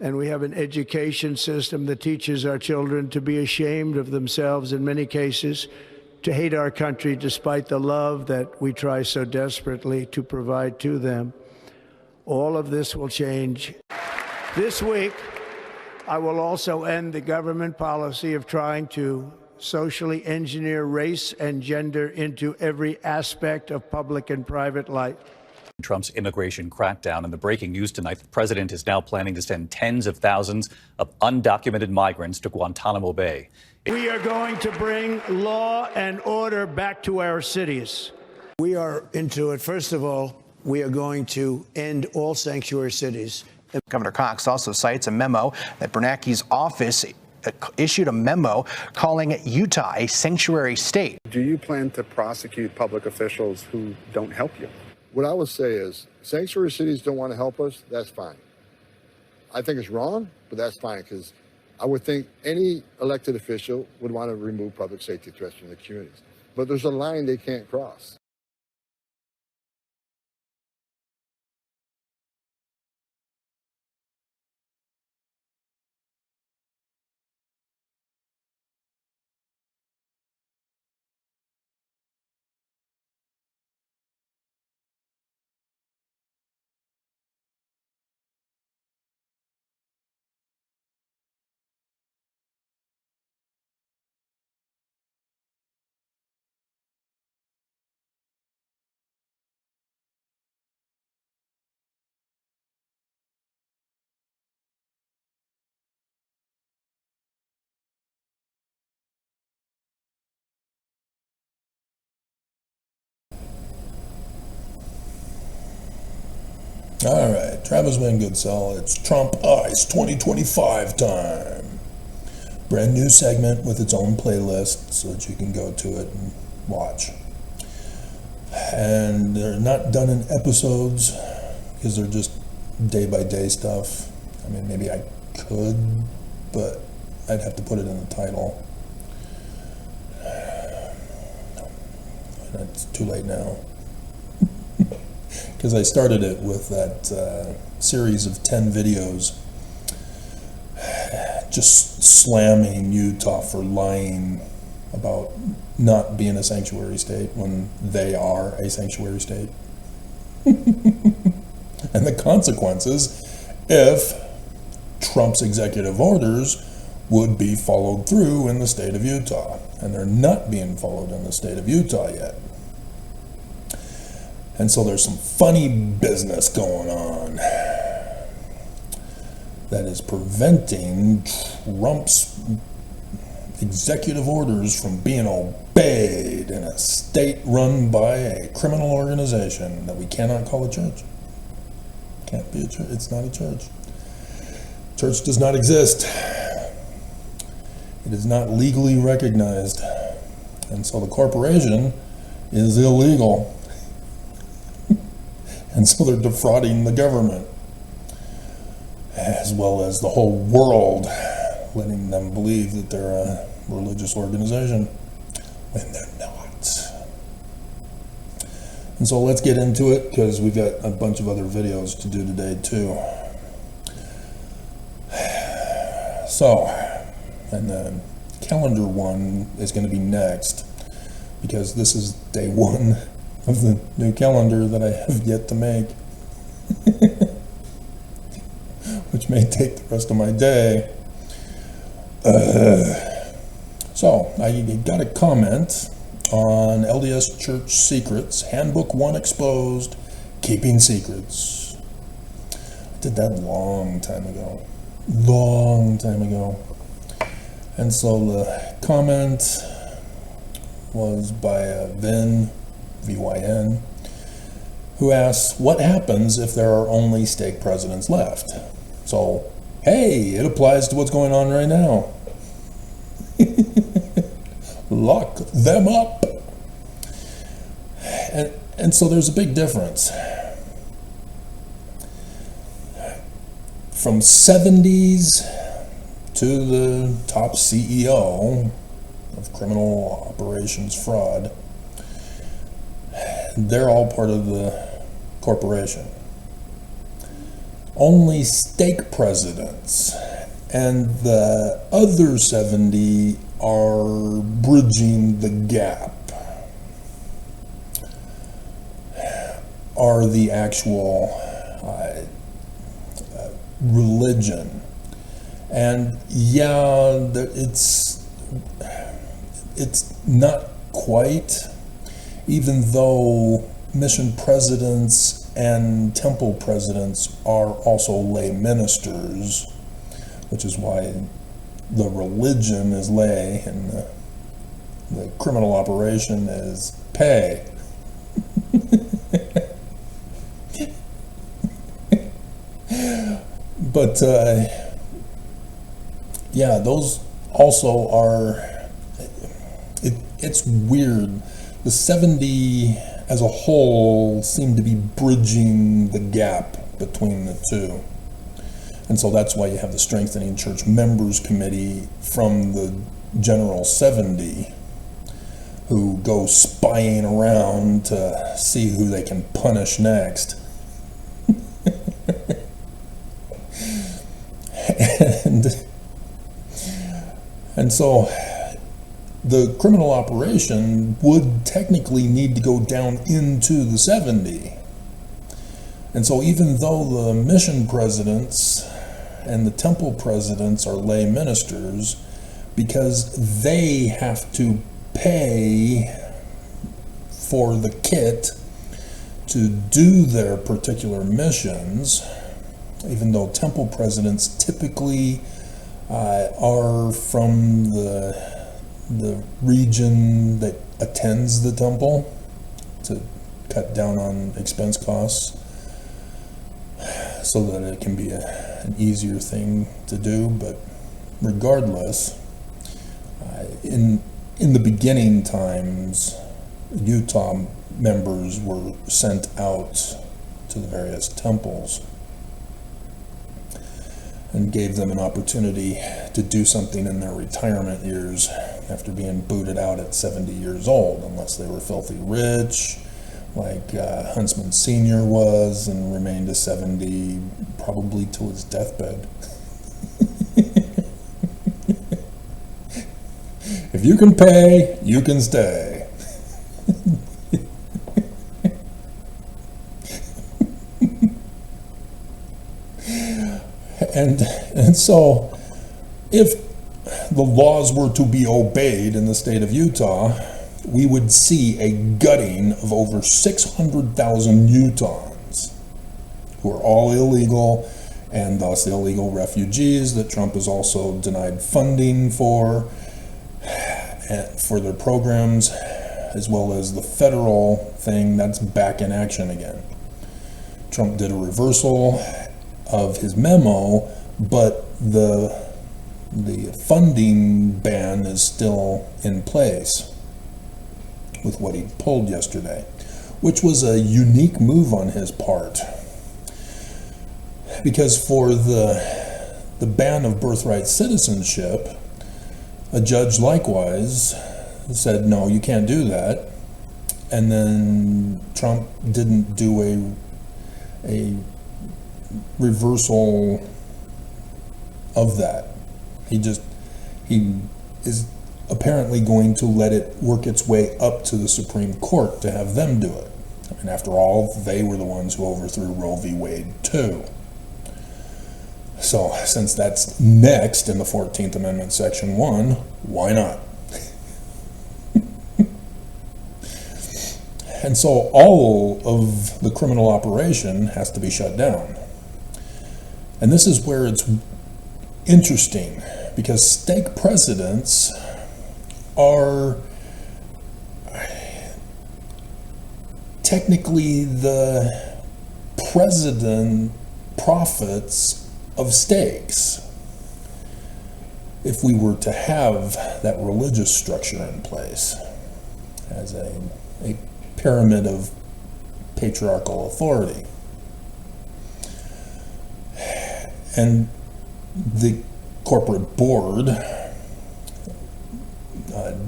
and we have an education system that teaches our children to be ashamed of themselves in many cases, to hate our country despite the love that we try so desperately to provide to them. All of this will change. This week, I will also end the government policy of trying to socially engineer race and gender into every aspect of public and private life. Trump's immigration crackdown, and the breaking news tonight, the president is now planning to send tens of thousands of undocumented migrants to Guantanamo Bay. We are going to bring law and order back to our cities. We are into it. First of all, we are going to end all sanctuary cities. Governor Cox also cites a memo that Bernanke's office issued a memo calling Utah a sanctuary state. Do you plan to prosecute public officials who don't help you? What I would say is, sanctuary cities don't want to help us, that's fine. I think it's wrong, but that's fine, because I would think any elected official would want to remove public safety threats from the communities. But there's a line they can't cross. All right, Travis Van Goodsell, it's Trump Ice 2025 time. Brand new segment with its own playlist so that you can go to it and watch. And they're not done in episodes because they're just day-by-day stuff. I mean, maybe I could, but I'd have to put it in the title. And it's too late now. Because I started it with that series of 10 videos just slamming Utah for lying about not being a sanctuary state when they are a sanctuary state. And the consequences if Trump's executive orders would be followed through in the state of Utah. And they're not being followed in the state of Utah yet. And so there's some funny business going on that is preventing Trump's executive orders from being obeyed in a state run by a criminal organization that we cannot call a church. Can't be a church. It's not a church. Church does not exist. It is not legally recognized. And so the corporation is illegal. And so they're defrauding the government, as well as the whole world, letting them believe that they're a religious organization when they're not. And so let's get into it, because we've got a bunch of other videos to do today too. So, and the calendar one is going to be next, because this is day one of the new calendar that I have yet to make, which may take the rest of my day. So I got a comment on LDS Church Secrets, Handbook 1 Exposed, Keeping Secrets. I did that long time ago. And so the comment was by Vin, VYN, who asks, what happens if there are only stake presidents left? So, hey, it applies to what's going on right now. Lock them up. And so there's a big difference. From 70s to the top CEO of criminal operations fraud, they're all part of the corporation. only stake presidents, and the other 70 are bridging the gap, are the actual religion. And yeah, it's not quite, even though mission presidents and temple presidents are also lay ministers, which is why the religion is lay and the criminal operation is pay. But yeah, those also are, it's weird. The 70 as a whole seem to be bridging the gap between the two. And so that's why you have the Strengthening Church Members Committee from the General 70 who go spying around to see who they can punish next. And so the criminal operation would technically need to go down into the 70. And so even though the mission presidents and the temple presidents are lay ministers, because they have to pay for the kit to do their particular missions, even though temple presidents typically are from the region that attends the temple to cut down on expense costs so that it can be an easier thing to do. But regardless, in the beginning times, Utah members were sent out to the various temples and gave them an opportunity to do something in their retirement years after being booted out at 70 years old, unless they were filthy rich, like Huntsman Sr. was, and remained to 70 probably till his deathbed. If you can pay, you can stay. And so, if the laws were to be obeyed in the state of Utah, we would see a gutting of over 600,000 Utahns who are all illegal and thus illegal refugees that Trump has also denied funding for their programs, as well as the federal thing that's back in action again. Trump did a reversal of his memo, but the funding ban is still in place with what he pulled yesterday, which was a unique move on his part, because for the ban of birthright citizenship, a judge likewise said, no, you can't do that. And then Trump didn't do a reversal of that. He is apparently going to let it work its way up to the Supreme Court to have them do it. I mean, after all, they were the ones who overthrew Roe v. Wade too. So since that's next in the 14th Amendment, Section 1, why not? And so all of the criminal operation has to be shut down. And this is where it's interesting, because stake presidents are technically the president prophets of stakes if we were to have that religious structure in place as a pyramid of patriarchal authority. And the corporate board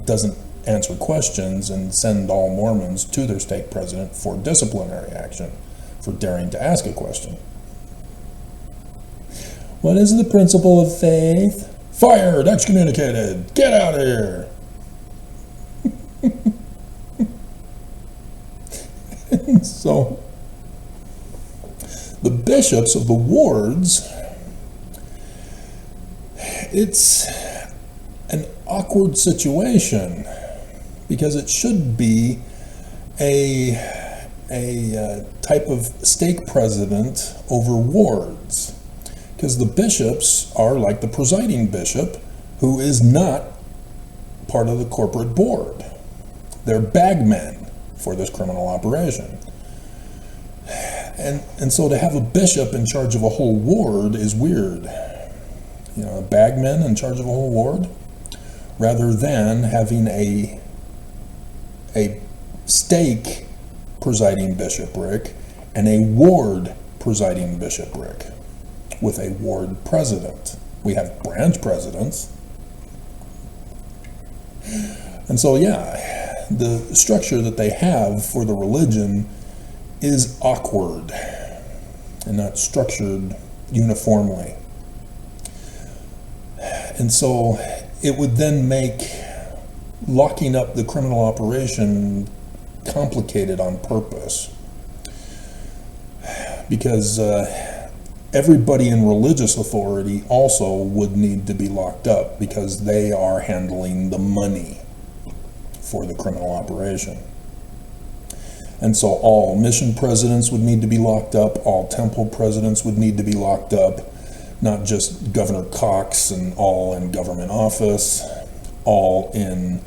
doesn't answer questions and send all Mormons to their stake president for disciplinary action for daring to ask a question. What is the principle of faith? Fired, excommunicated, get out of here. And so the bishops of the wards, it's an awkward situation because it should be a type of stake president over wards, because the bishops are like the presiding bishop, who is not part of the corporate board. They're bagmen for this criminal operation. And so to have a bishop in charge of a whole ward is weird. You know, a bagman in charge of a whole ward, rather than having a stake presiding bishopric and a ward presiding bishopric with a ward president. We have branch presidents. And so, yeah, the structure that they have for the religion is awkward and not structured uniformly. And so it would then make locking up the criminal operation complicated on purpose, because everybody in religious authority also would need to be locked up because they are handling the money for the criminal operation. And so all mission presidents would need to be locked up, all temple presidents would need to be locked up, not just Governor Cox and all in government office, all in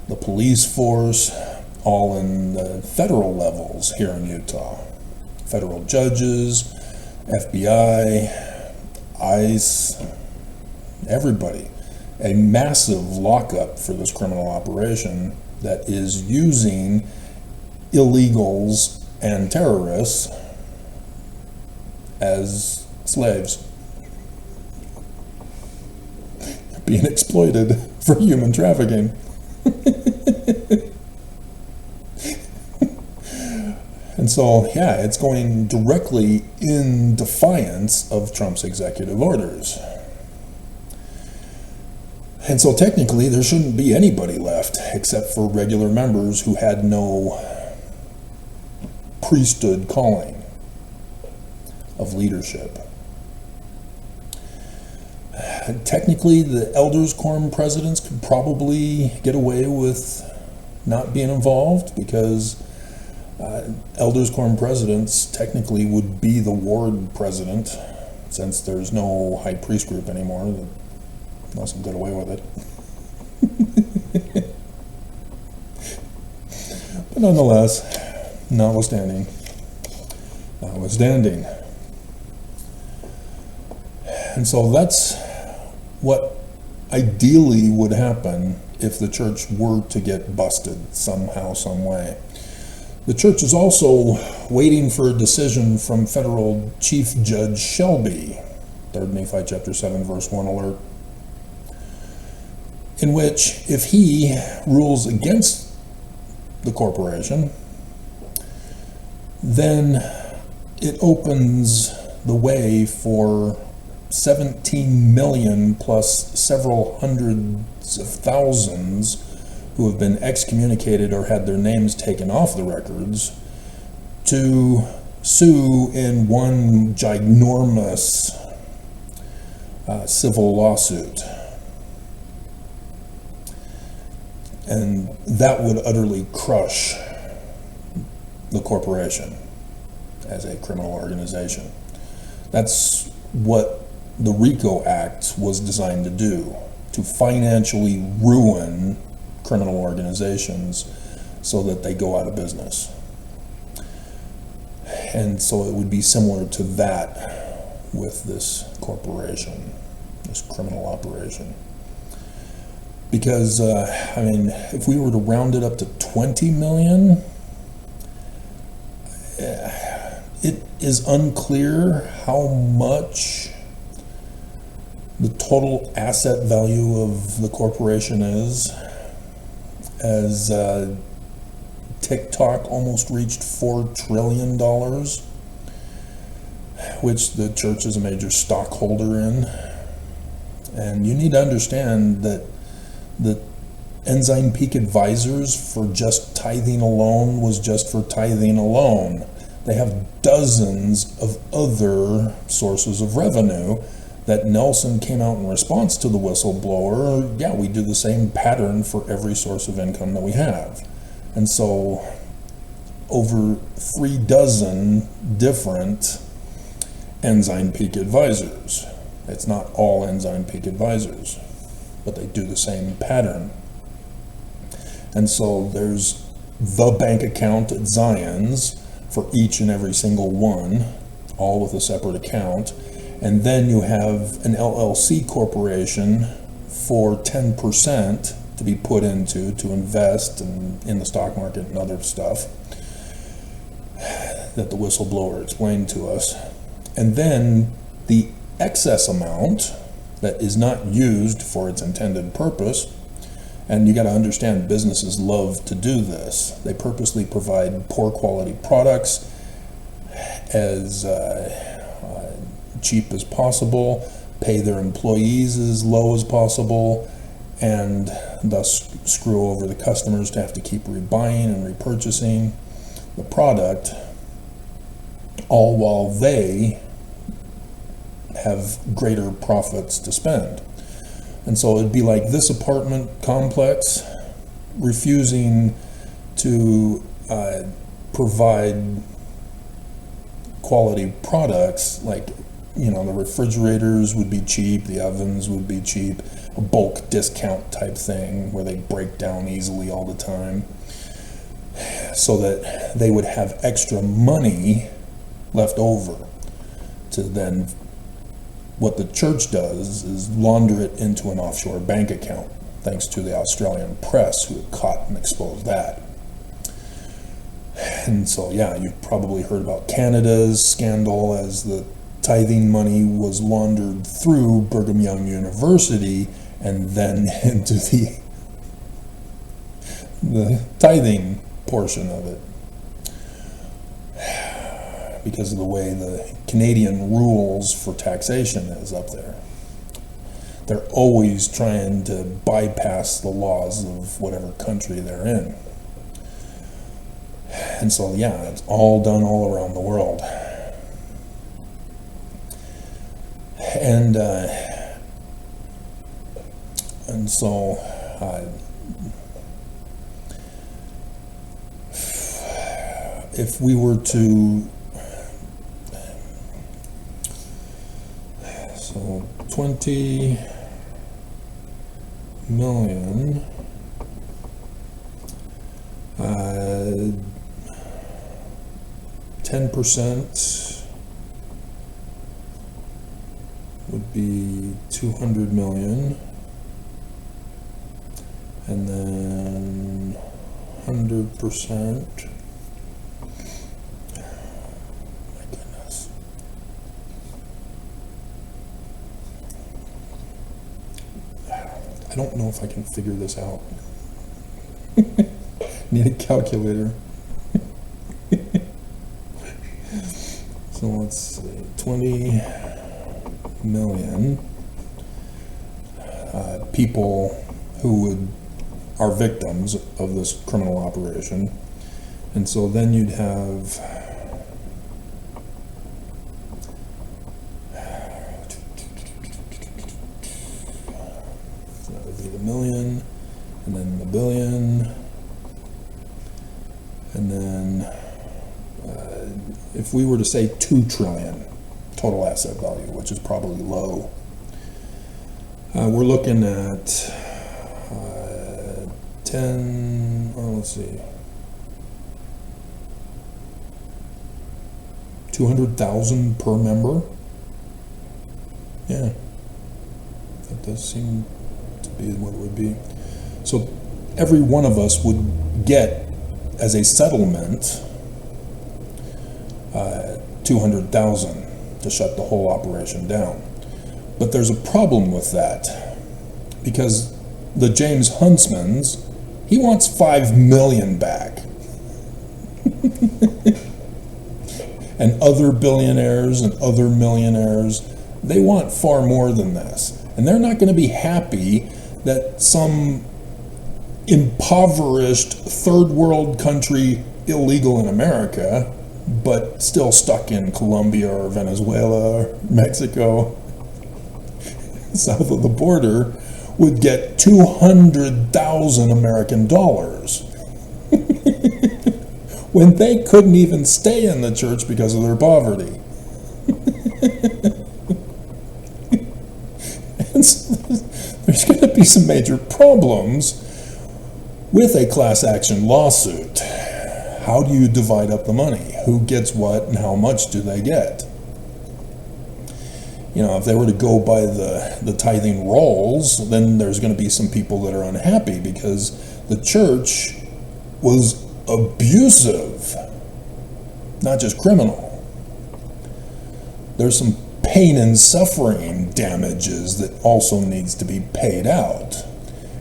the police force, all in the federal levels here in Utah. Federal judges, FBI, ICE, everybody. A massive lockup for this criminal operation that is using illegals and terrorists as slaves, being exploited for human trafficking. And so, yeah, it's going directly in defiance of Trump's executive orders. And so technically there shouldn't be anybody left except for regular members who had no priesthood calling of leadership. Technically, the elders quorum presidents could probably get away with not being involved, because elders quorum presidents technically would be the ward president, since there's no high priest group anymore that lets them get away with it. But nonetheless, notwithstanding. And so that's what ideally would happen if the church were to get busted somehow, some way. The church is also waiting for a decision from federal Chief Judge Shelby, 3 Nephi chapter 7, verse 1 alert, in which if he rules against the corporation, then it opens the way for 17 million plus several hundreds of thousands who have been excommunicated or had their names taken off the records to sue in one ginormous civil lawsuit. And that would utterly crush the corporation as a criminal organization. That's what the RICO Act was designed to do, to financially ruin criminal organizations so that they go out of business. And so it would be similar to that with this corporation, this criminal operation. Because, I mean, if we were to round it up to 20 million, it is unclear how much the total asset value of the corporation is, as TikTok almost reached $4 trillion, which the church is a major stockholder in. And you need to understand that the Ensign Peak Advisors for just tithing alone was just for tithing alone. They have dozens of other sources of revenue that Nelson came out in response to the whistleblower. Yeah, we do the same pattern for every source of income that we have. And so over 36 different Ensign Peak Advisors. It's not all Ensign Peak Advisors, but they do the same pattern. And so there's the bank account at Zion's for each and every single one, all with a separate account. And then you have an LLC corporation for 10% to be put into to invest in the stock market and other stuff that the whistleblower explained to us. And then the excess amount that is not used for its intended purpose, and you got to understand businesses love to do this. They purposely provide poor quality products as cheap as possible, pay their employees as low as possible, and thus screw over the customers to have to keep rebuying and repurchasing the product, all while they have greater profits to spend. And so it'd be like this apartment complex refusing to provide quality products, like, you know, the refrigerators would be cheap, the ovens would be cheap, a bulk discount type thing where they break down easily all the time, so that they would have extra money left over to then, what the church does is launder it into an offshore bank account, thanks to the Australian press who caught and exposed that. And so, yeah, you've probably heard about Canada's scandal as the tithing money was laundered through Brigham Young University and then into the tithing portion of it, because of the way the Canadian rules for taxation is up there. They're always trying to bypass the laws of whatever country they're in. And so, yeah, it's all done all around the world. And so if we were to, so 20 million, 10% would be 200 million, and then 100%, my goodness, I don't know if I can figure this out. Need a calculator. So let's see, 20 million people who are victims of this criminal operation. And so then you'd have so that would be the million, and then the billion, and then if we were to say 2 trillion total asset value, which is probably low, we're looking at 200,000 per member. Yeah, that does seem to be what it would be. So every one of us would get, as a settlement, 200,000 to shut the whole operation down. But there's a problem with that, because the James Huntsman's, he wants 5 million back. and other billionaires and other millionaires, they want far more than this. And they're not going to be happy that some impoverished third world country, illegal in America, but still stuck in Colombia or Venezuela or Mexico, south of the border, would get 200,000 American dollars when they couldn't even stay in the church because of their poverty. And so there's going to be some major problems with a class action lawsuit. How do you divide up the money? Who gets what and how much do they get? You know, if they were to go by the tithing rolls, then there's going to be some people that are unhappy because the church was abusive, not just criminal. There's some pain and suffering damages that also needs to be paid out.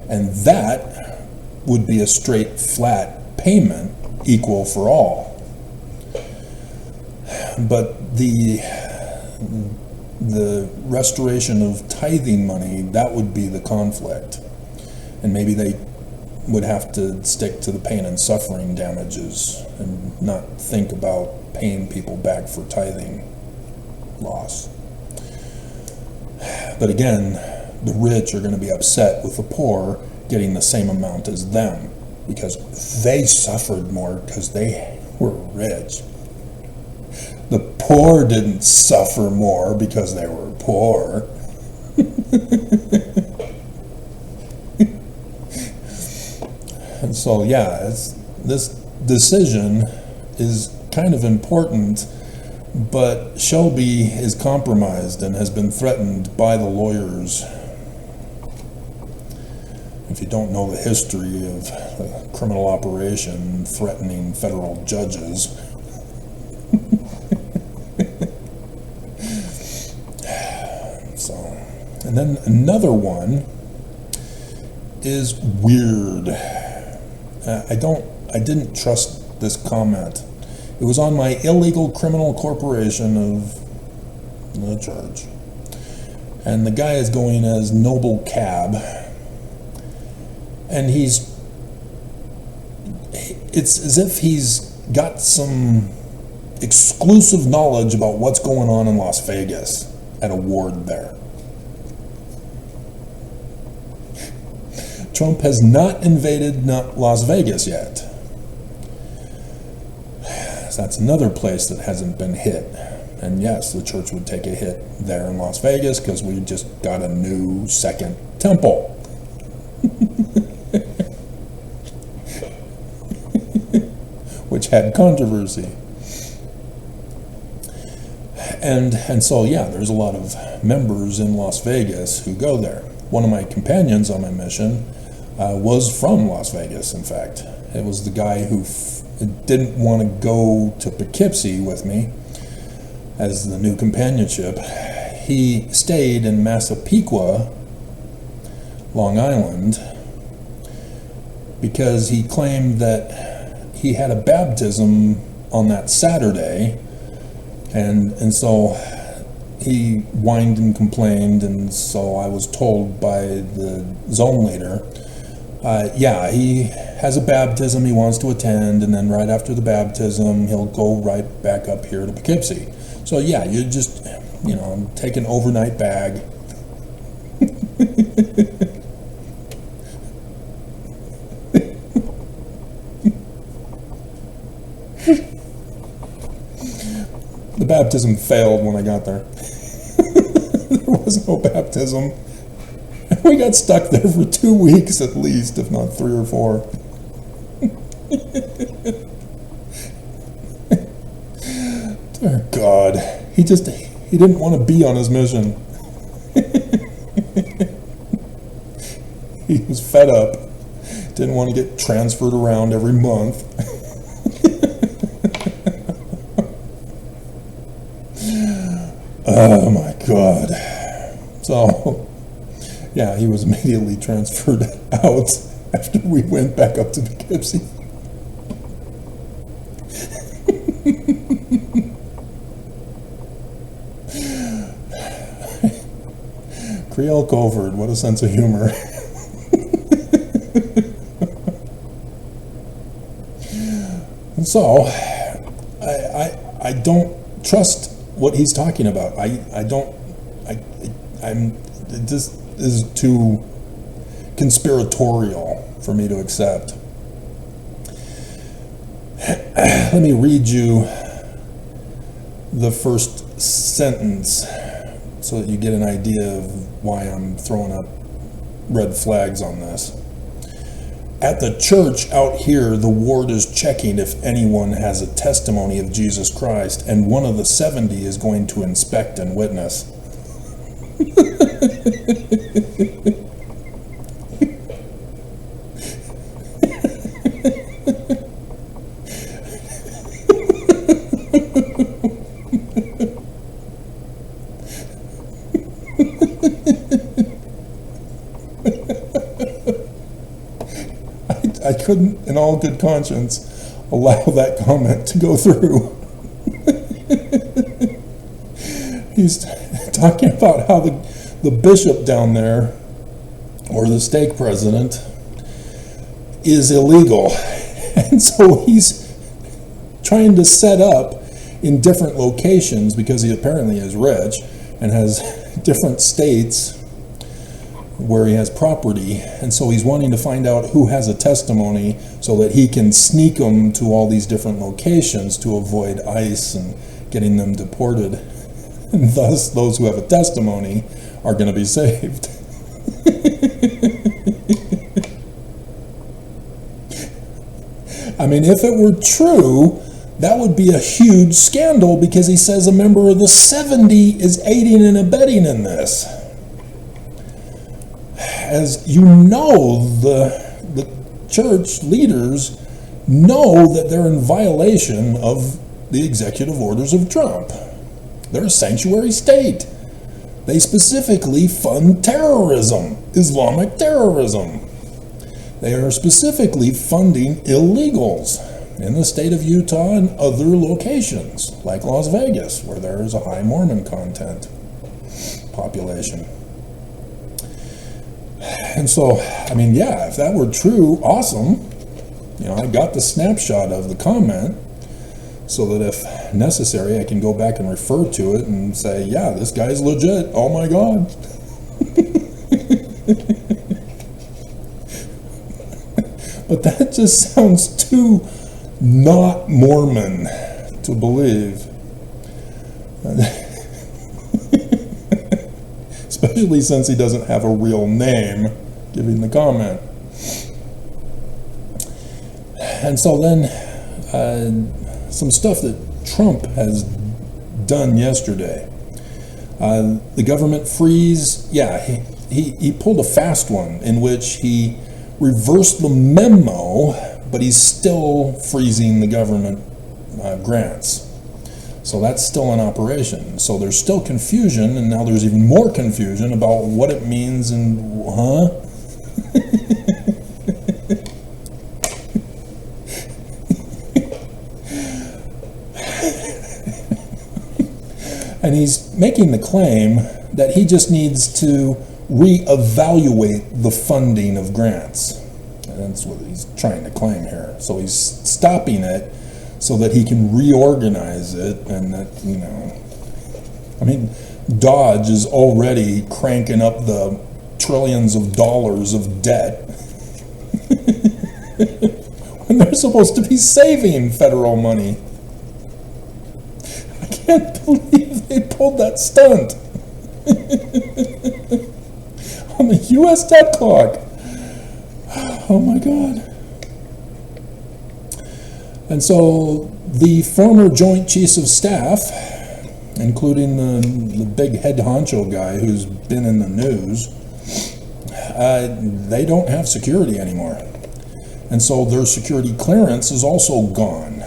And that would be a straight, flat payment equal for all. But the restoration of tithing money, that would be the conflict. And maybe they would have to stick to the pain and suffering damages and not think about paying people back for tithing loss. But again, the rich are going to be upset with the poor getting the same amount as them because they suffered more because they were rich. The poor didn't suffer more because they were poor. And so, yeah, this decision is kind of important, but Shelby is compromised and has been threatened by the lawyers. If you don't know the history of a criminal operation threatening federal judges, so, and then another one is weird. I didn't trust this comment. It was on my illegal criminal corporation of the church. And the guy is going as Noble Cab. And it's as if he's got some exclusive knowledge about what's going on in Las Vegas at a ward there. Trump has not invaded Las Vegas yet. So that's another place that hasn't been hit. And yes, the church would take a hit there in Las Vegas because we just got a new second temple. Which had controversy. And so, yeah, there's a lot of members in Las Vegas who go there. One of my companions on my mission was from Las Vegas, in fact. It was the guy who didn't want to go to Poughkeepsie with me as the new companionship. He stayed in Massapequa, Long Island, because he claimed that he had a baptism on that Saturday, and so he whined and complained, and so I was told by the zone leader, yeah, he has a baptism he wants to attend, and then right after the baptism, he'll go right back up here to Poughkeepsie. So yeah, you just, take an overnight bag. The baptism failed when I got there. There was no baptism. We got stuck there for 2 weeks at least, if not 3 or 4. Dear God, he didn't want to be on his mission. He was fed up, didn't want to get transferred around every month. Oh my God. So, yeah, he was immediately transferred out after we went back up to Poughkeepsie. Creole covert, what a sense of humor. And so, I don't trust what he's talking about. This is too conspiratorial for me to accept. Let me read you the first sentence so that you get an idea of why I'm throwing up red flags on this. At the church out here, the ward is checking if anyone has a testimony of Jesus Christ, and one of the 70 is going to inspect and witness. I couldn't, in all good conscience, allow that comment to go through. He's talking about how the bishop down there, or the stake president, is illegal. And so he's trying to set up in different locations, because he apparently is rich and has different states where he has property, and so he's wanting to find out who has a testimony so that he can sneak them to all these different locations to avoid ICE and getting them deported. And thus, those who have a testimony are going to be saved. I mean, if it were true, that would be a huge scandal, because he says a member of the 70 is aiding and abetting in this. As you know, the church leaders know that they're in violation of the executive orders of Trump. They're a sanctuary state. They specifically fund terrorism, Islamic terrorism. They are specifically funding illegals in the state of Utah and other locations, like Las Vegas, where there is a high Mormon content population. And so, I mean, yeah, if that were true, awesome. You know, I got the snapshot of the comment so that if necessary, I can go back and refer to it and say, yeah, this guy's legit. Oh my God. But that just sounds too not Mormon to believe. Especially since he doesn't have a real name giving the comment. And so then some stuff that Trump has done yesterday. The government freeze, yeah, he pulled a fast one in which he reversed the memo, but he's still freezing the government grants. So that's still in operation. So there's still confusion, and now there's even more confusion about what it means and, And he's making the claim that he just needs to reevaluate the funding of grants. And that's what he's trying to claim here. So he's stopping it so that he can reorganize it, and that, you know, I mean, Dodge is already cranking up the trillions of dollars of debt when they're supposed to be saving federal money. I can't believe they pulled that stunt on the U.S. debt clock. Oh my God. And so the former Joint Chiefs of Staff, including the big head honcho guy who's been in the news, they don't have security anymore. And so their security clearance is also gone.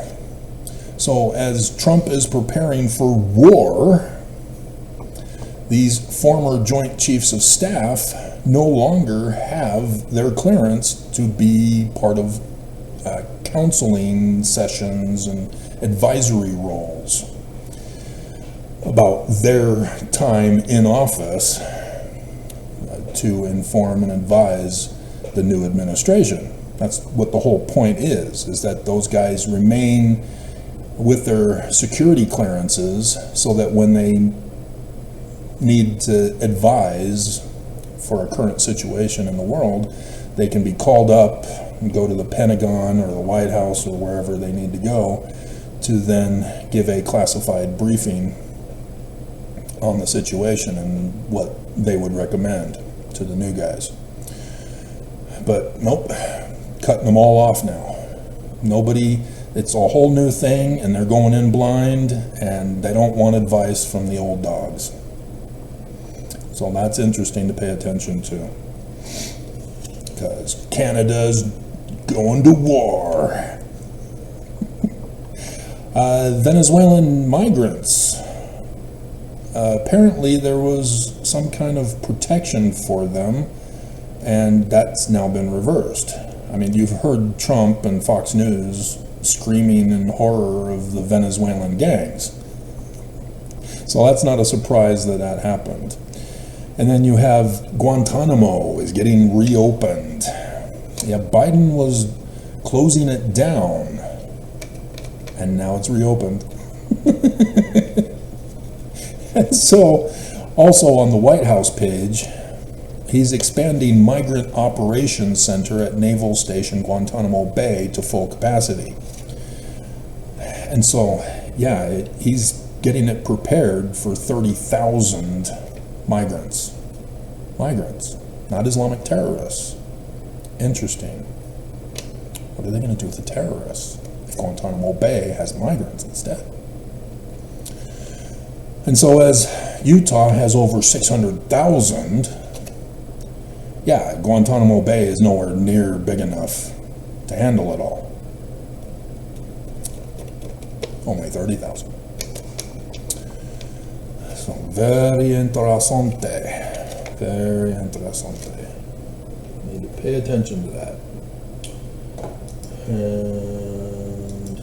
So as Trump is preparing for war, these former Joint Chiefs of Staff no longer have their clearance to be part of counseling sessions and advisory roles about their time in office to inform and advise the new administration. That's what the whole point is that those guys remain with their security clearances so that when they need to advise for a current situation in the world, they can be called up and go to the Pentagon or the White House or wherever they need to go to then give a classified briefing on the situation and what they would recommend to the new guys. But nope, cutting them all off now. Nobody, it's a whole new thing and they're going in blind and they don't want advice from the old dogs. So that's interesting to pay attention to, because Canada's going to war. Venezuelan migrants. Apparently there was some kind of protection for them, and that's now been reversed. I mean, you've heard Trump and Fox News screaming in horror of the Venezuelan gangs. So that's not a surprise that that happened. And then you have Guantanamo is getting reopened. Yeah, Biden was closing it down, and now it's reopened. And so, also on the White House page, he's expanding Migrant Operations Center at Naval Station Guantanamo Bay to full capacity. And so, yeah, he's getting it prepared for 30,000 migrants. Migrants, not Islamic terrorists. Interesting. What are they going to do with the terrorists if Guantanamo Bay has migrants instead? And so as Utah has over 600,000, yeah, Guantanamo Bay is nowhere near big enough to handle it all. Only 30,000. So very interessante. Very interessante. Need to pay attention to that. And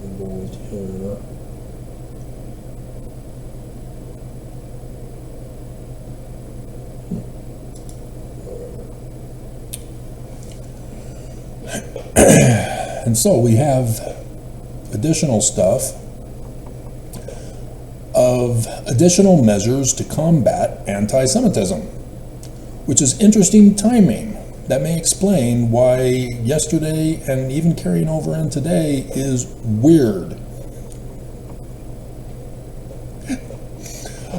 involved here. And so we have additional stuff of additional measures to combat anti-Semitism, which is interesting timing. That may explain why yesterday and even carrying over in today is weird.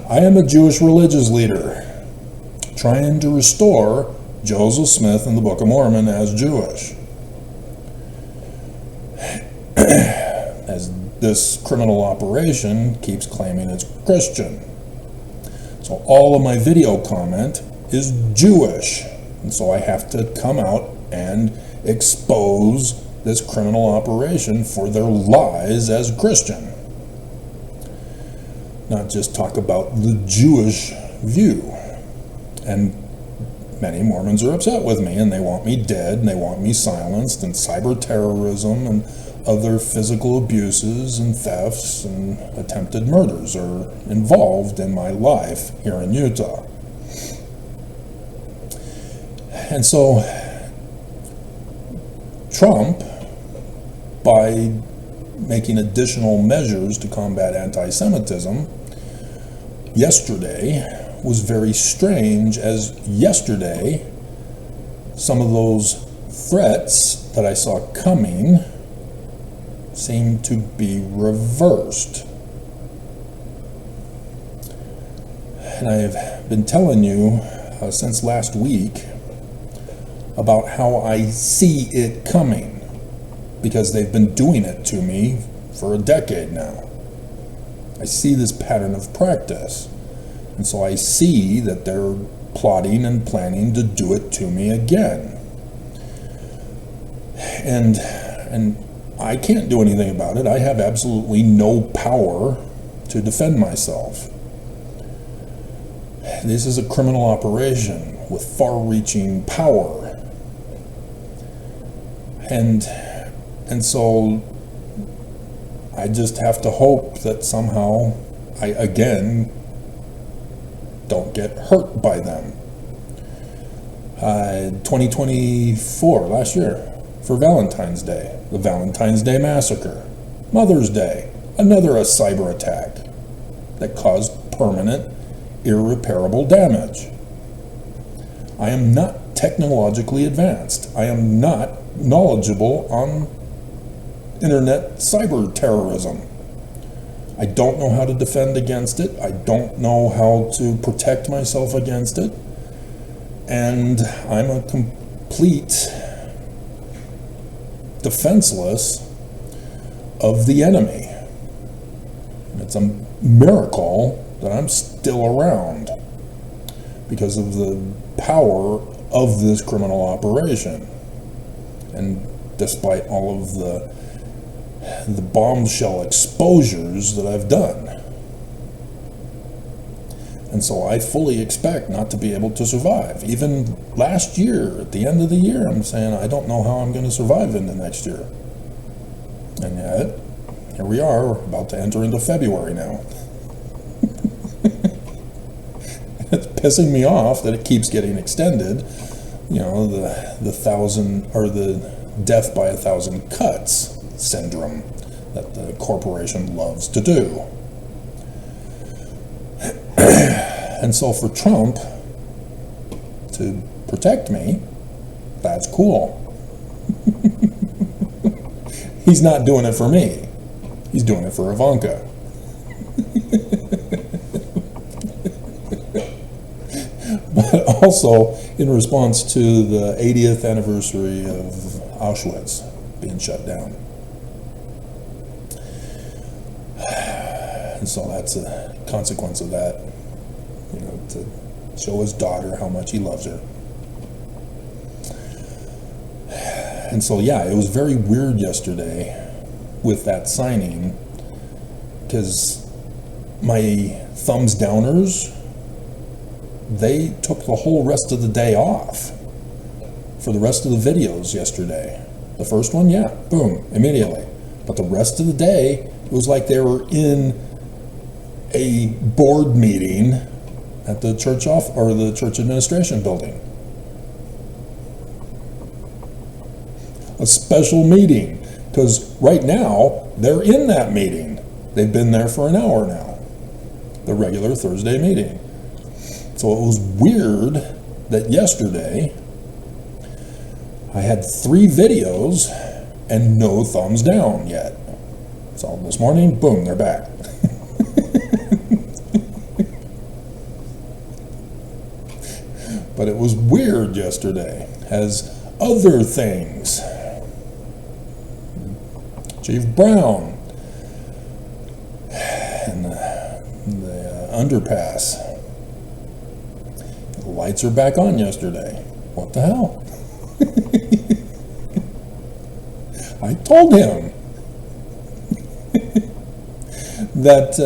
I am a Jewish religious leader trying to restore Joseph Smith in the Book of Mormon as Jewish. As this criminal operation keeps claiming it's Christian. So all of my video comment is Jewish. And so I have to come out and expose this criminal operation for their lies as Christian. Not just talk about the Jewish view. And many Mormons are upset with me and they want me dead and they want me silenced, and cyber terrorism and other physical abuses and thefts and attempted murders are involved in my life here in Utah. And so Trump, by making additional measures to combat anti-Semitism, yesterday was very strange, as yesterday some of those threats that I saw coming seem to be reversed. And I've been telling you since last week about how I see it coming, because they've been doing it to me for a decade now. I see this pattern of practice, and so I see that they're plotting and planning to do it to me again. And I can't do anything about it. I have absolutely no power to defend myself. This is a criminal operation with far-reaching power. And so I just have to hope that somehow I again don't get hurt by them. 2024, last year, for Valentine's Day, the Valentine's Day Massacre. Mother's Day, another cyber attack that caused permanent, irreparable damage. I am not technologically advanced. I am not knowledgeable on internet cyber terrorism. I don't know how to defend against it. I don't know how to protect myself against it. And I'm a complete defenseless of the enemy. It's a miracle that I'm still around because of the power of this criminal operation. And despite all of the bombshell exposures that I've done. And so I fully expect not to be able to survive. Even last year, at the end of the year, I'm saying I don't know how I'm going to survive into next year. And yet, here we are, about to enter into February now. It's pissing me off that it keeps getting extended. You know, the 1,000, or the death by 1,000 cuts syndrome that the corporation loves to do. And so for Trump to protect me, that's cool. He's not doing it for me. He's doing it for Ivanka. But also in response to the 80th anniversary of Auschwitz being shut down. And so that's a consequence of that, you know, to show his daughter how much he loves her. And so, yeah, it was very weird yesterday with that signing, because my thumbs downers, they took the whole rest of the day off for the rest of the videos yesterday. The first one, yeah, boom, immediately. But the rest of the day, it was like they were in a board meeting at the church or the church administration building. A special meeting, because right now they're in that meeting. They've been there for an hour now, the regular Thursday meeting. So it was weird that yesterday I had 3 videos and no thumbs down yet. So this morning, boom, they're back. But it was weird yesterday, as other things. Chief Brown and the underpass. The lights are back on yesterday. What the hell? I told him that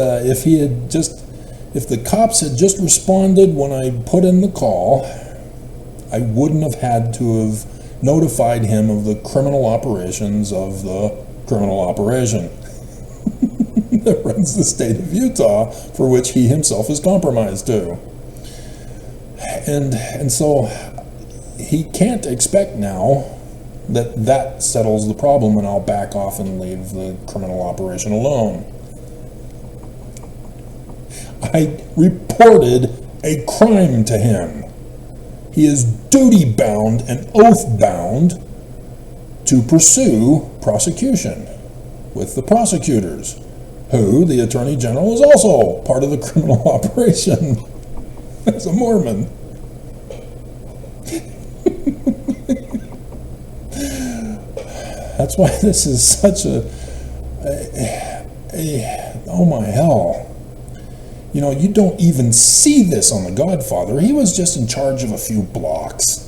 if the cops had just responded when I put in the call, I wouldn't have had to have notified him of the criminal operations of the criminal operation that runs the state of Utah, for which he himself is compromised to. And so he can't expect now that settles the problem and I'll back off and leave the criminal operation alone. I reported a crime to him. He is duty-bound and oath-bound to pursue prosecution with the prosecutors, who the Attorney General is also part of the criminal operation as a Mormon. That's why this is such a oh my hell. You know, you don't even see this on The Godfather. He was just in charge of a few blocks.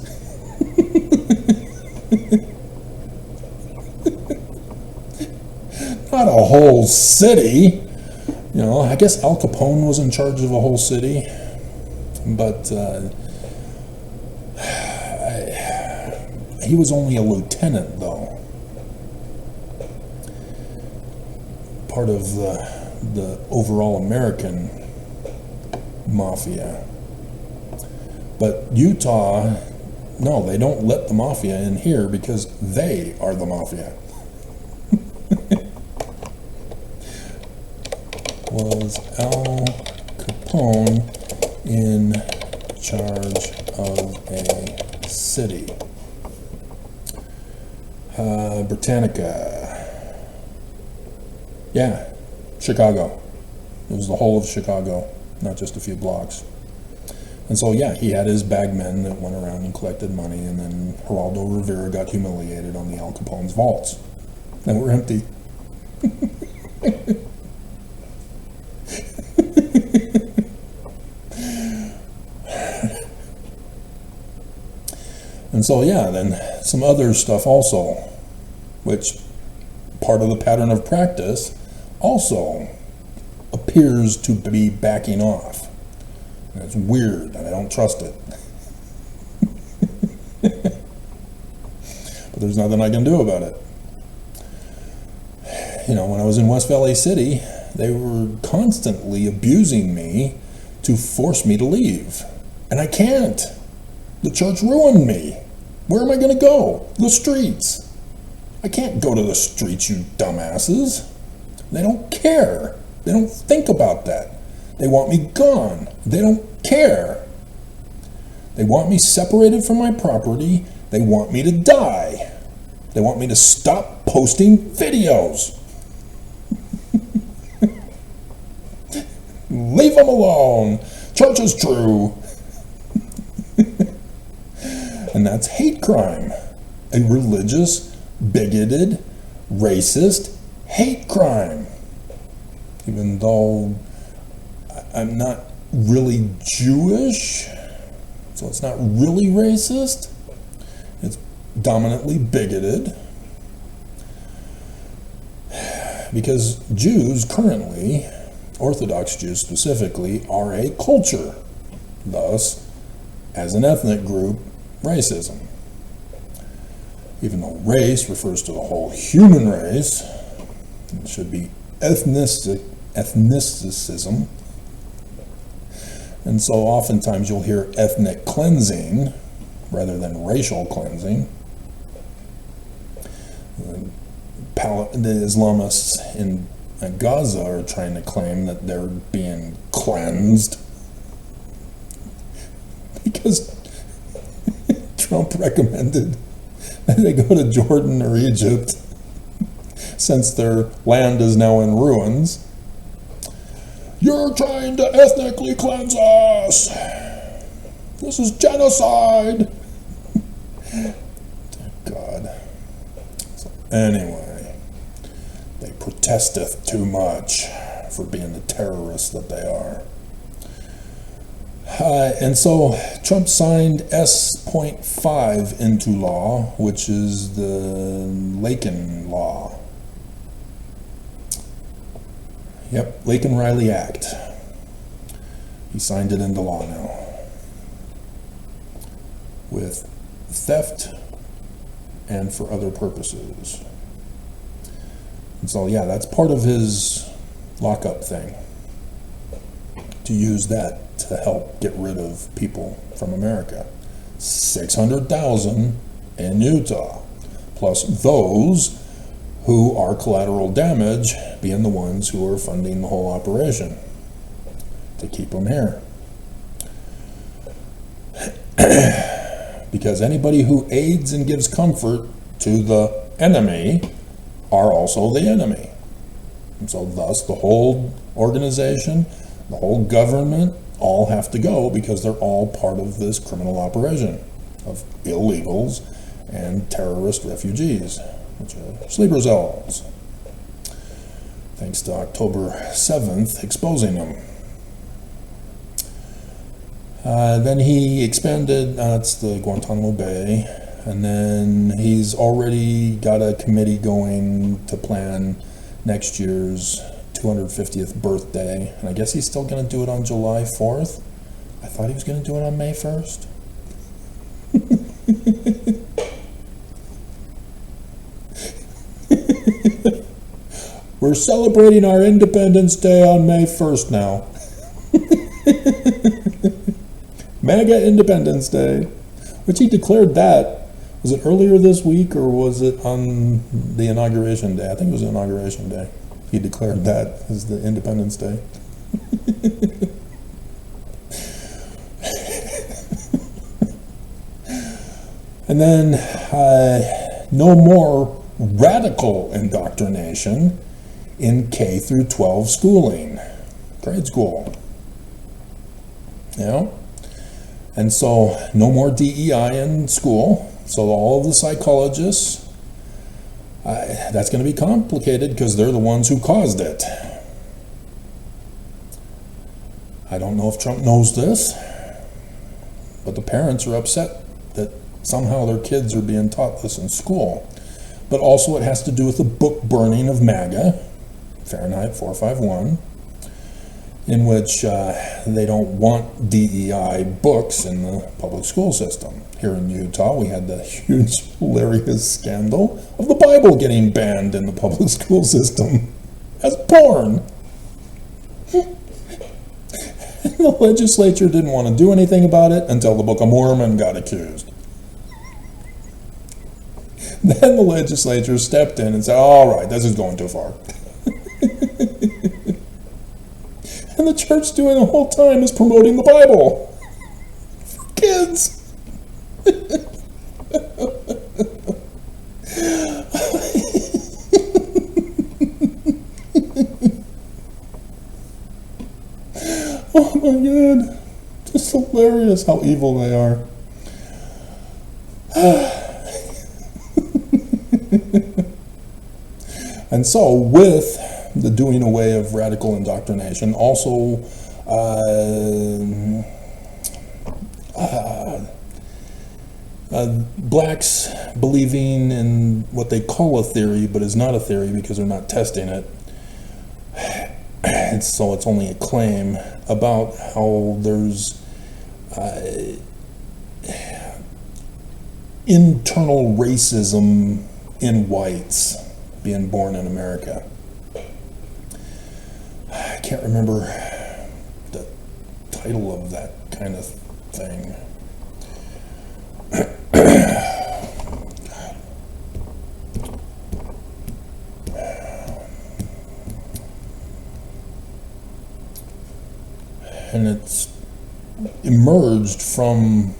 Not a whole city. You know, I guess Al Capone was in charge of a whole city. But he was only a lieutenant, though. Part of the overall American mafia. But Utah, no, they don't let the mafia in here because they are the mafia. Was Al Capone in charge of a city? Britannica. Yeah, Chicago. It was the whole of Chicago, not just a few blocks. And so, yeah, he had his bagmen that went around and collected money, and then Geraldo Rivera got humiliated on the Al Capone's vaults that were empty. And so, yeah, then some other stuff also, which part of the pattern of practice also appears to be backing off. And it's weird, and I don't trust it. But there's nothing I can do about it. You know, when I was in West Valley City, they were constantly abusing me to force me to leave. And I can't. The church ruined me. Where am I going to go? The streets. I can't go to the streets, you dumbasses. They don't care. They don't think about that. They want me gone. They don't care. They want me separated from my property. They want me to die. They want me to stop posting videos. Leave them alone. Church is true. And that's hate crime. A religious, bigoted, racist hate crime. Even though I'm not really Jewish, so it's not really racist. It's dominantly bigoted. Because Jews currently, Orthodox Jews specifically, are a culture. Thus, as an ethnic group, racism. Even though race refers to the whole human race, it should be ethnicism. And so oftentimes you'll hear ethnic cleansing rather than racial cleansing. The Islamists in Gaza are trying to claim that they're being cleansed because Trump recommended that they go to Jordan or Egypt since their land is now in ruins. You're trying to ethnically cleanse us. This is genocide. God. So anyway, they protesteth too much for being the terrorists that they are. And so Trump signed S.5 into law, which is the Laken Law. Yep, Laken-Riley Act. He signed it into law now. With theft and for other purposes. And so, yeah, that's part of his lockup thing. To use that to help get rid of people from America. 600,000 in Utah, plus those who are collateral damage being the ones who are funding the whole operation to keep them here. Because anybody who aids and gives comfort to the enemy are also the enemy. And so thus the whole organization, the whole government, all have to go because they're all part of this criminal operation of illegals and terrorist refugees, which are sleeper cells. Thanks to October 7th exposing them. Then he expanded, that's the Guantanamo Bay, and then he's already got a committee going to plan next year's 250th birthday, and I guess he's still going to do it on July 4th. I thought he was going to do it on May 1st. We're celebrating our Independence Day on May 1st now. MAGA Independence Day, which he declared that. Was it earlier this week or was it on the inauguration day? I think it was inauguration day. He declared that as the Independence Day. And then no more radical indoctrination in K through 12 schooling, grade school. You know? And so no more DEI in school. So all of the psychologists, that's going to be complicated because they're the ones who caused it. I don't know if Trump knows this, but the parents are upset that somehow their kids are being taught this in school. But also it has to do with the book burning of MAGA, Fahrenheit 451, in which they don't want DEI books in the public school system. Here in Utah, we had the huge, hilarious scandal of the Bible getting banned in the public school system as porn. And the legislature didn't want to do anything about it until the Book of Mormon got accused. Then the legislature stepped in and said, all right, this is going too far. And the church doing the whole time is promoting the Bible for kids. Oh my God, just hilarious how evil they are. And so with the doing away of radical indoctrination, also blacks believing in what they call a theory, but is not a theory because they're not testing it. And so it's only a claim about how there's internal racism in whites being born in America. I can't remember the title of that kind of thing. And it's emerged from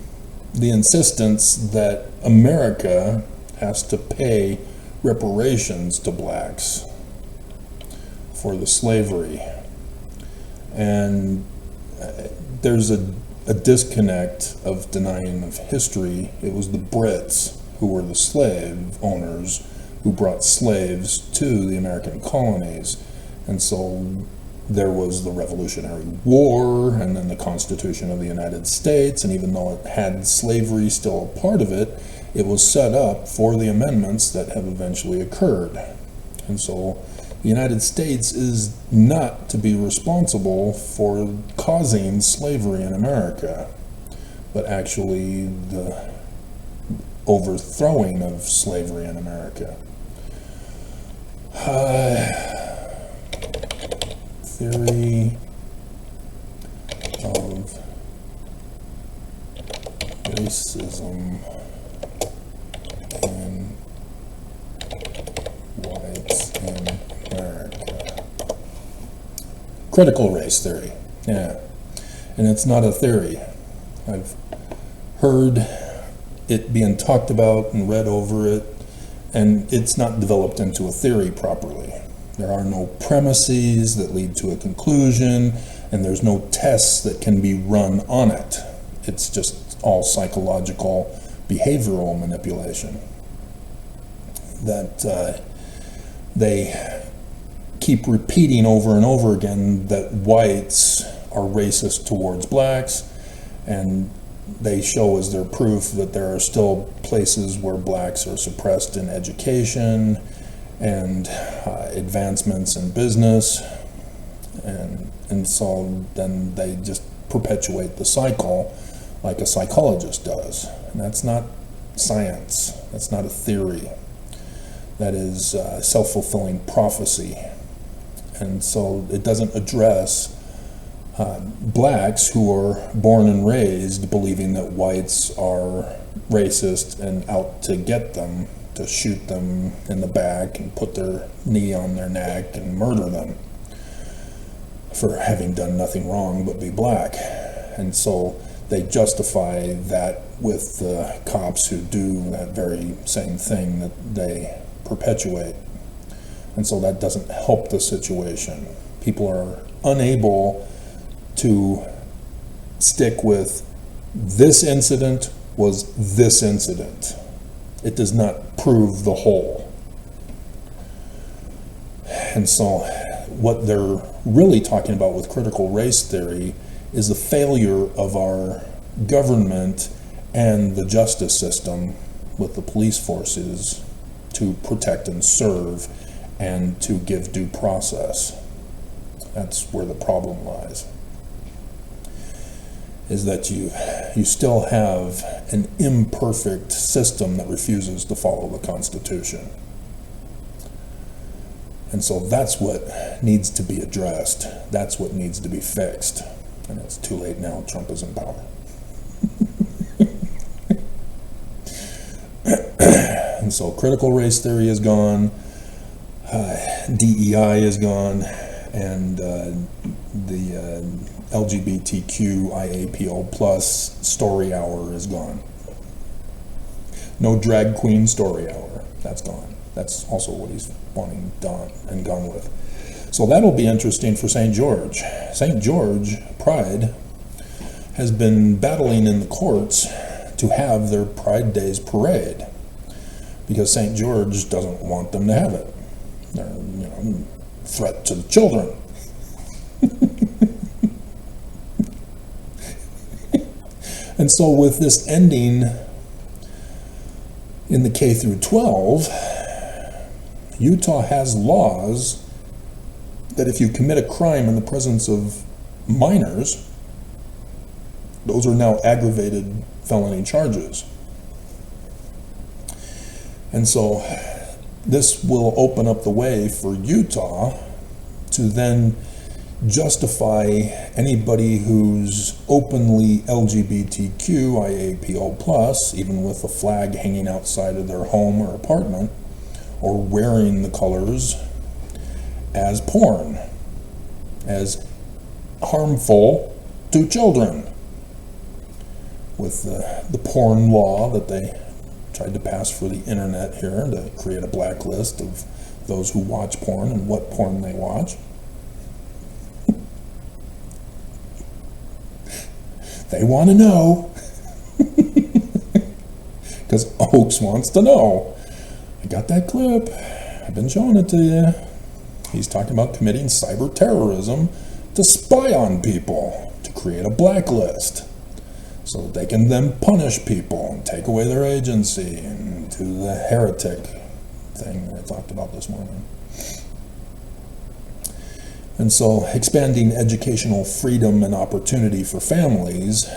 the insistence that America has to pay reparations to blacks for the slavery. And there's a disconnect of denying of history. It was the Brits who were the slave owners who brought slaves to the American colonies. And so there was the Revolutionary War and then the Constitution of the United States, and even though it had slavery still a part of it, it was set up for the amendments that have eventually occurred. And so the United States is not to be responsible for causing slavery in America, but actually the overthrowing of slavery in America. Theory of racism in whites in America. Critical race theory, yeah. And it's not a theory. I've heard it being talked about and read over it, and it's not developed into a theory properly. There are no premises that lead to a conclusion, and there's no tests that can be run on it. It's just all psychological behavioral manipulation that they keep repeating over and over again that whites are racist towards blacks, and they show as their proof that there are still places where blacks are suppressed in education and advancements in business, and so then they just perpetuate the cycle like a psychologist does. And that's not science, that's not a theory, that is self-fulfilling prophecy. And so it doesn't address blacks who are born and raised believing that whites are racist and out to get them, to shoot them in the back and put their knee on their neck and murder them for having done nothing wrong but be black. And so they justify that with the cops who do that very same thing that they perpetuate. And so that doesn't help the situation. People are unable to stick with this incident was this incident. It does not prove the whole. And so what they're really talking about with critical race theory is the failure of our government and the justice system with the police forces to protect and serve and to give due process. That's where the problem lies. Is that you still have an imperfect system that refuses to follow the Constitution. And so that's what needs to be addressed. That's what needs to be fixed. And it's too late now. Trump is in power. And so critical race theory is gone, DEI is gone, and the LGBTQ IAPO plus story hour is gone. No drag queen story hour. That's gone. That's also what he's wanting done and gone with. So that'll be interesting for St. George. St. George Pride has been battling in the courts to have their Pride Days parade because St. George doesn't want them to have it. They're, threat to the children. And so with this ending in the K through 12, Utah has laws that if you commit a crime in the presence of minors, those are now aggravated felony charges. And so this will open up the way for Utah to then justify anybody who's openly LGBTQ, IAPO plus, even with a flag hanging outside of their home or apartment, or wearing the colors, as porn, as harmful to children. With the porn law that they tried to pass for the internet here to create a blacklist of those who watch porn and what porn they watch. They want to know. Because Oaks wants to know. I got that clip. I've been showing it to you. He's talking about committing cyber terrorism to spy on people, to create a blacklist, so that they can then punish people and take away their agency and do the heretic thing I talked about this morning. And so expanding educational freedom and opportunity for families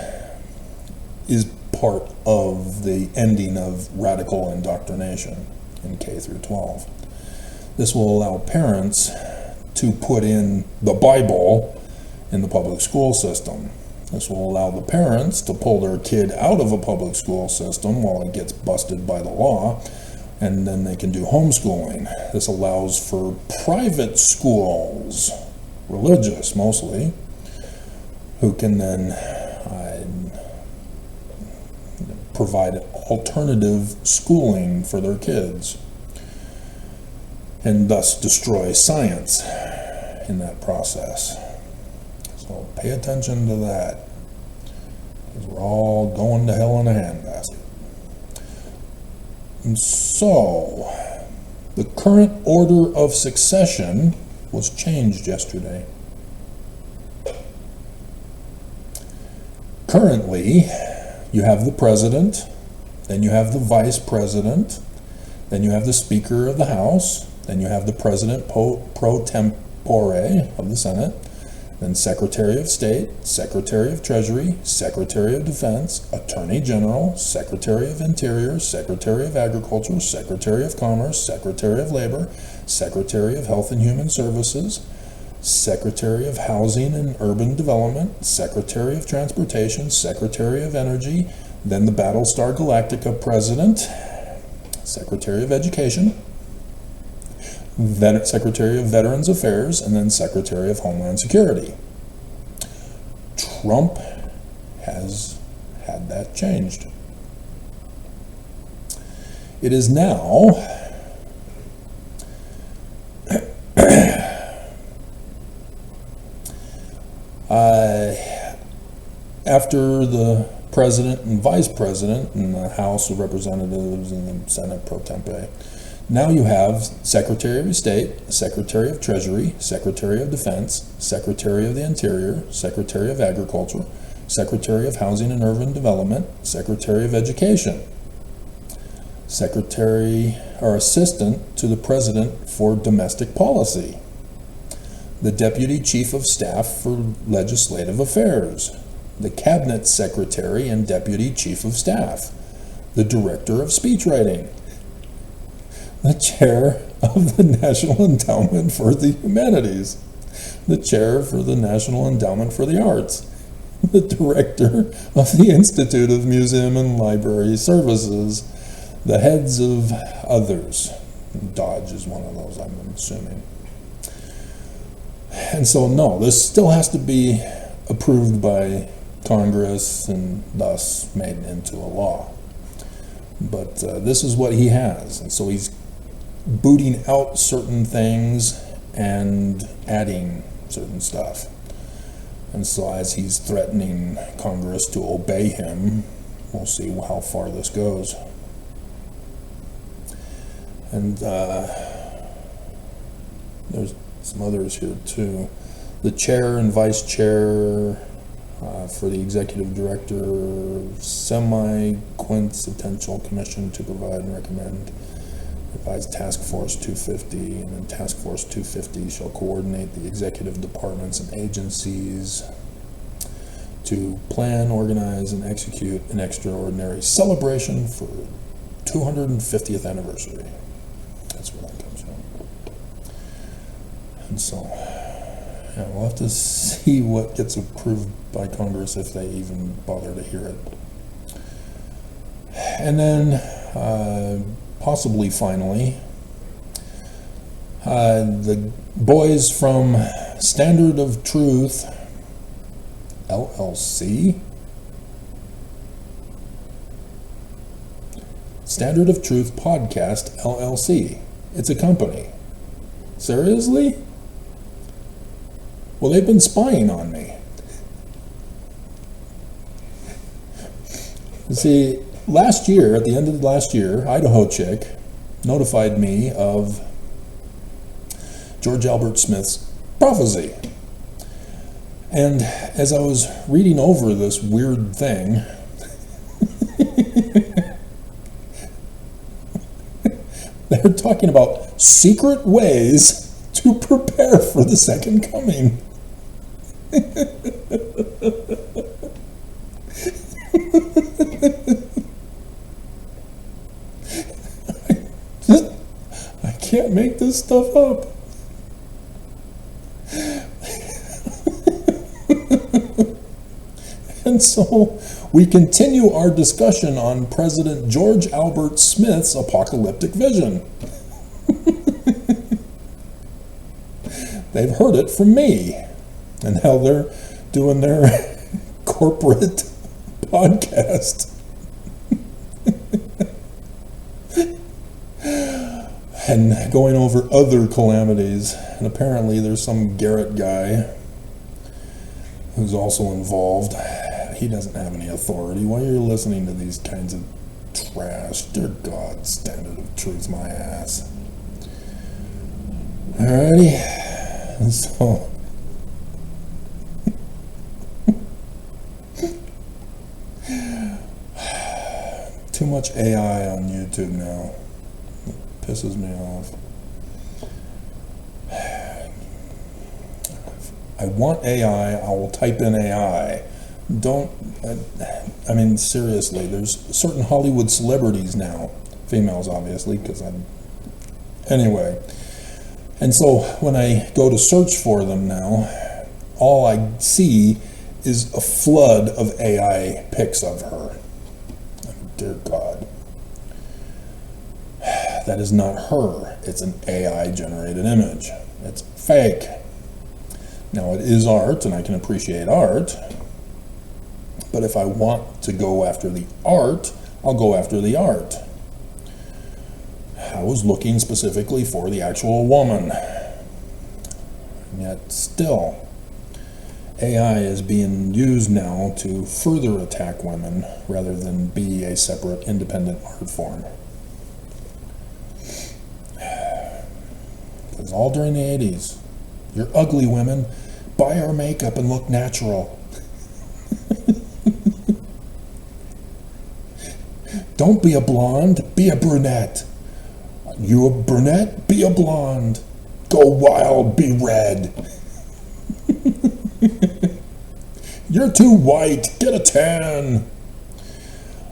is part of the ending of radical indoctrination in K through 12. This will allow parents to put in the Bible in the public school system. This will allow the parents to pull their kid out of a public school system while it gets busted by the law, and then they can do homeschooling. This allows for private schools, religious mostly, who can then provide alternative schooling for their kids and thus destroy science in that process. So pay attention to that, because we're all going to hell in a handbasket. And so the current order of succession was changed yesterday. Currently, you have the president, then you have the vice president, then you have the Speaker of the House, then you have the President pro tempore of the Senate, then Secretary of State, Secretary of Treasury, Secretary of Defense, Attorney General, Secretary of Interior, Secretary of Agriculture, Secretary of Commerce, Secretary of Labor, Secretary of Health and Human Services, Secretary of Housing and Urban Development, Secretary of Transportation, Secretary of Energy, then the Battlestar Galactica President, Secretary of Education, Secretary of Veterans Affairs, and then Secretary of Homeland Security. Trump has had that changed. It is now after the President and Vice President in the House of Representatives and the Senate pro tempore, now you have Secretary of State, Secretary of Treasury, Secretary of Defense, Secretary of the Interior, Secretary of Agriculture, Secretary of Housing and Urban Development, Secretary of Education, Secretary or Assistant to the President for Domestic Policy, the Deputy Chief of Staff for Legislative Affairs, the Cabinet Secretary and Deputy Chief of Staff, the Director of Speechwriting, the Chair of the National Endowment for the Humanities, the Chair for the National Endowment for the Arts, the Director of the Institute of Museum and Library Services, the heads of others. Dodge is one of those, I'm assuming. And so, no, this still has to be approved by Congress and thus made into a law. But this is what he has. And so he's booting out certain things and adding certain stuff. And so as he's threatening Congress to obey him, we'll see how far this goes. And there's some others here too. The chair and vice chair for the executive director, semi-quintessential commission to provide and recommend, advise Task Force 250, and then Task Force 250 shall coordinate the executive departments and agencies to plan, organize, and execute an extraordinary celebration for 250th anniversary. That's where that comes from. And so, yeah, we'll have to see what gets approved by Congress if they even bother to hear it. And then, possibly finally, the boys from Standard of Truth, LLC? Standard of Truth Podcast, LLC. It's a company. Seriously? Well, they've been spying on me. See, last year, at the end of last year, Idaho Chick notified me of George Albert Smith's prophecy. And as I was reading over this weird thing, they're talking about secret ways to prepare for the second coming. I can't make this stuff up. And so we continue our discussion on President George Albert Smith's apocalyptic vision. They've heard it from me, and now they're doing their corporate podcast. And going over other calamities. And apparently there's some Garrett guy who's also involved. He doesn't have any authority. Why are you listening to these kinds of trash? Dear God, Standard of Truth, my ass. Alrighty. So too much AI on YouTube now. It pisses me off. I want AI, I will type in AI. I mean, seriously, there's certain Hollywood celebrities now, females obviously, because I'm, anyway. And so when I go to search for them now, all I see is a flood of AI pics of her. Dear God. That is not her. It's an AI-generated image. It's fake. Now, it is art, and I can appreciate art, but if I want to go after the art, I'll go after the art. I was looking specifically for the actual woman. And yet, still, AI is being used now to further attack women rather than be a separate, independent art form. It was all during the 80s. You're ugly, women. Buy our makeup and look natural. Don't be a blonde, be a brunette. You a brunette, be a blonde. Go wild, be red. You're too white, get a tan.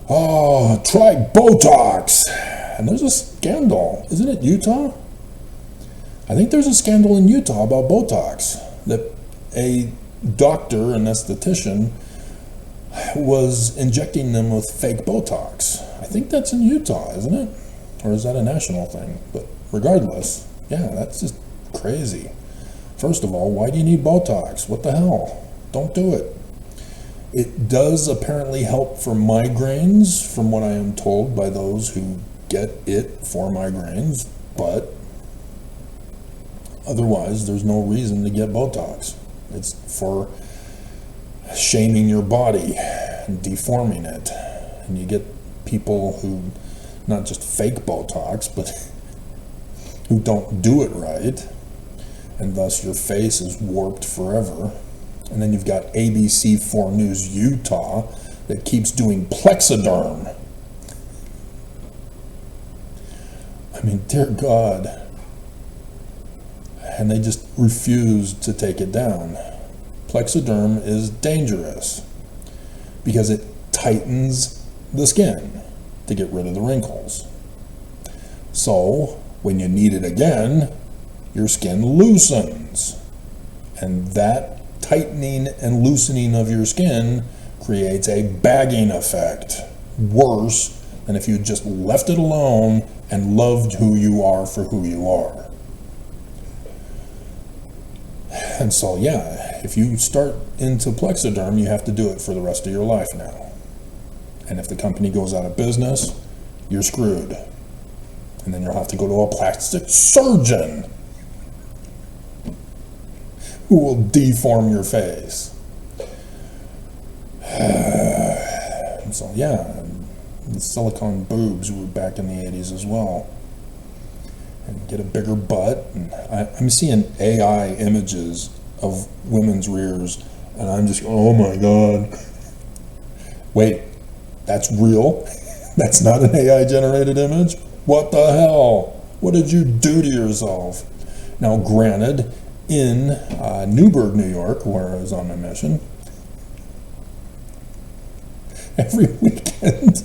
Oh, try Botox. And there's a scandal, isn't it Utah? I think there's a scandal in Utah about Botox, that a doctor, an esthetician, was injecting them with fake Botox. I think that's in Utah, isn't it? Or is that a national thing? But regardless, yeah, that's just crazy. First of all, why do you need Botox? What the hell? Don't do it. It does apparently help for migraines, from what I am told by those who get it for migraines, but otherwise, there's no reason to get Botox. It's for shaming your body and deforming it. And you get people who, not just fake Botox, but who don't do it right, and thus your face is warped forever. And then you've got ABC4 News Utah that keeps doing Plexiderm. I mean, dear God. And they just refuse to take it down. Plexiderm is dangerous because it tightens the skin to get rid of the wrinkles. So when you need it again, your skin loosens. And that tightening and loosening of your skin creates a bagging effect, worse than if you just left it alone and loved who you are for who you are. And so, yeah, if you start into Plexiderm, you have to do it for the rest of your life now. And if the company goes out of business, you're screwed. And then you'll have to go to a plastic surgeon who will deform your face. And so, yeah, the silicone boobs were back in the 80s as well. And get a bigger butt. And I'm seeing AI images of women's rears, and I'm just, oh my God. Wait, that's real? That's not an AI generated image? What the hell? What did you do to yourself? Now, granted, in Newburgh, New York, where I was on my mission, every weekend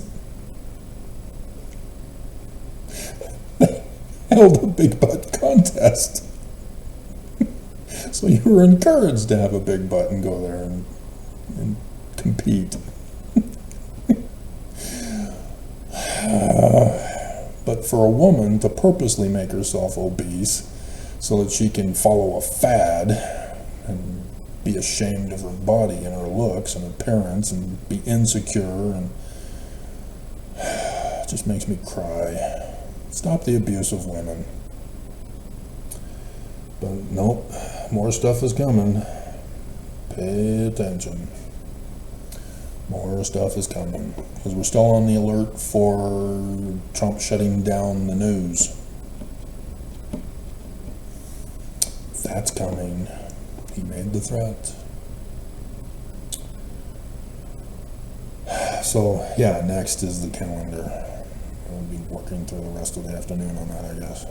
they held a big butt contest. So you were encouraged to have a big butt and go there and compete. But for a woman to purposely make herself obese so that she can follow a fad and be ashamed of her body and her looks and appearance and be insecure, and it just makes me cry. Stop the abuse of women. But nope, more stuff is coming. Pay attention. More stuff is coming, because we're still on the alert for Trump shutting down the news. That's coming. He made the threat. So, yeah, next is the calendar. We'll be working through the rest of the afternoon on that, I guess.